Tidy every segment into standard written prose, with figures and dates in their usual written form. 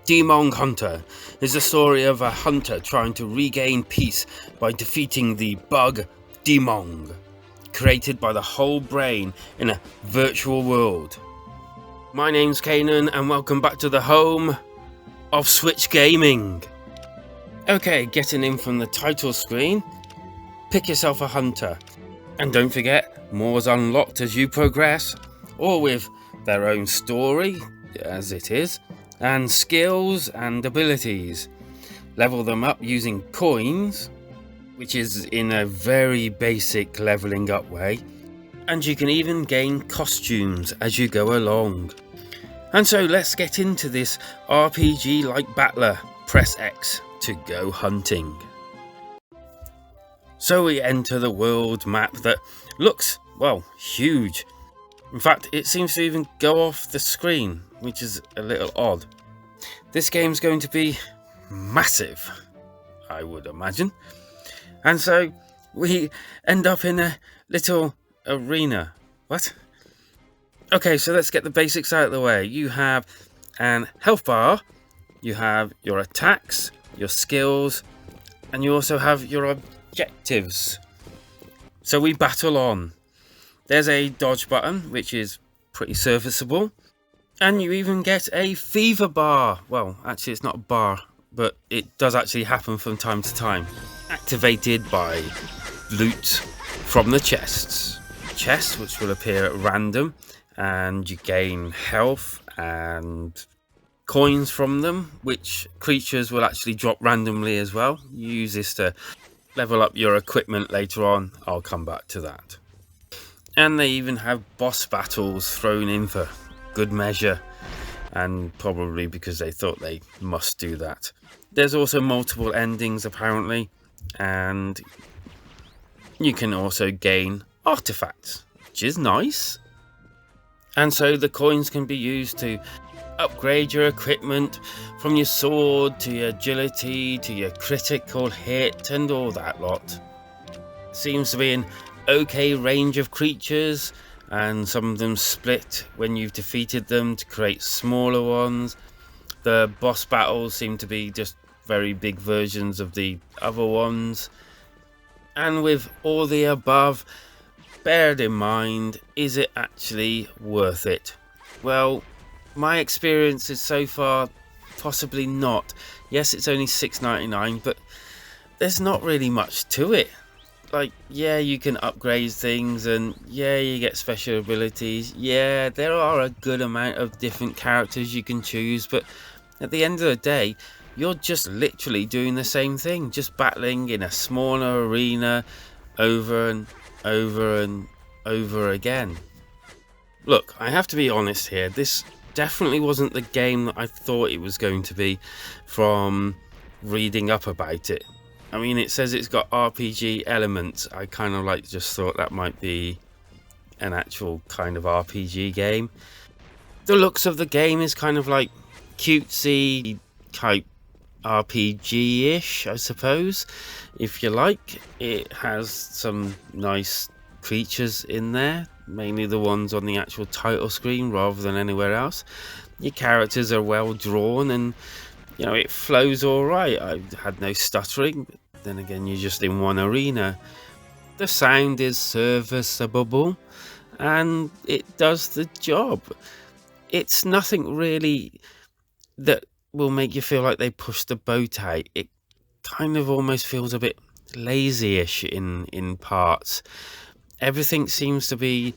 Demong Hunter is the story of a hunter trying to regain peace by defeating the bug Demong, created by the whole brain in a virtual world. My name's Kanan and welcome back to the home of Switch Gaming. Okay, getting in from the title screen, pick yourself a hunter. And don't forget, more's unlocked as you progress, all with their own story, as it is, and skills and abilities. Level them up using coins, which is in a very basic leveling up way, and you can even gain costumes as you go along. And so let's get into this RPG like battler. Press X to go hunting. So we enter the world map that looks, well, huge. In fact, it seems to even go off the screen, which is a little odd. This game's going to be massive, I would imagine. And so we end up in a little arena. What? Okay, so let's get the basics out of the way. You have an health bar, you have your attacks, your skills, and you also have your objectives. So we battle on. There's a dodge button, which is pretty serviceable. And you even get a fever bar. Well, actually it's not a bar, but it does actually happen from time to time. Activated by loot from the chests. Chests which will appear at random, and you gain health and coins from them, which creatures will actually drop randomly as well. You use this to level up your equipment later on. I'll come back to that. And they even have boss battles thrown in for good measure, and probably because they thought they must do that. There's also multiple endings apparently, and you can also gain artifacts, which is nice. And so the coins can be used to upgrade your equipment, from your sword to your agility to your critical hit and all that lot. Seems to be an okay range of creatures, and some of them split when you've defeated them to create smaller ones. The boss battles seem to be just very big versions of the other ones. And with all the above, bear it in mind, is it actually worth it? Well, my experience is so far possibly not. Yes, it's only $6.99, but there's not really much to it. Like, yeah, you can upgrade things, and yeah, you get special abilities. Yeah, there are a good amount of different characters you can choose, but at the end of the day, you're just literally doing the same thing, just battling in a smaller arena over and over and over again. Look, I have to be honest here, this definitely wasn't the game that I thought it was going to be from reading up about it. I mean, it says it's got RPG elements. I kind of just thought that might be an actual kind of RPG game. The looks of the game is kind of like cutesy type RPG-ish, I suppose, if you like. It has some nice creatures in there, mainly the ones on the actual title screen rather than anywhere else. Your characters are well drawn, and you know, it flows alright. I had no stuttering, but then again, you're just in one arena. The sound is serviceable, and it does the job. It's nothing really that will make you feel like they pushed the boat out. It kind of almost feels a bit lazy-ish in parts. Everything seems to be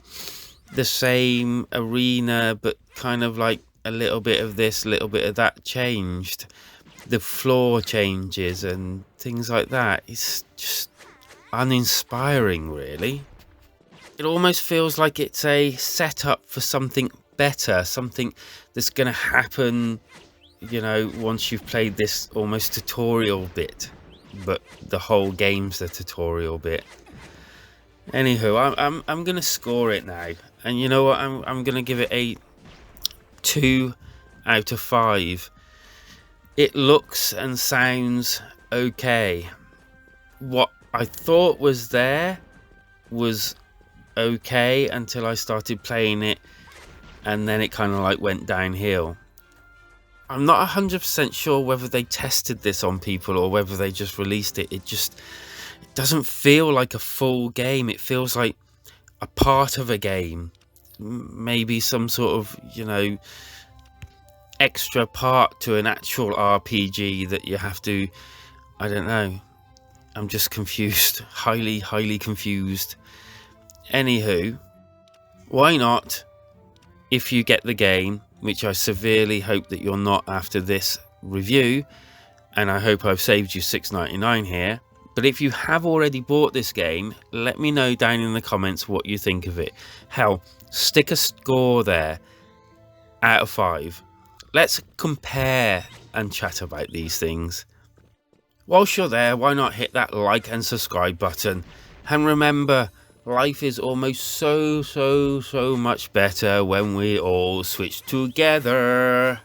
the same arena, but kind of like a little bit of this, a little bit of that changed. The floor changes and things like that. It's just uninspiring, really. It almost feels like it's a setup for something better, something that's going to happen, you know, once you've played this almost tutorial bit, but the whole game's the tutorial bit. Anywho, I'm gonna score it now, and you know what? I'm gonna give it a 2 out of 5. It looks and sounds okay. What I thought was there was okay until I started playing it, and then it kind of like went downhill. I'm not 100% sure whether they tested this on people or whether they just released it. It doesn't feel like a full game. It feels like a part of a game. Maybe some sort of, extra part to an actual RPG that you have to, I don't know. I'm just confused. Highly confused. Anywho, why not, if you get the game, which I severely hope that you're not after this review, and I hope I've saved you $6.99 here, but if you have already bought this game, let me know down in the comments what you think of it. Hell, stick a score there out of 5. Let's compare and chat about these things. Whilst you're there, why not hit that like and subscribe button? And remember, life is almost so much better when we all switch together.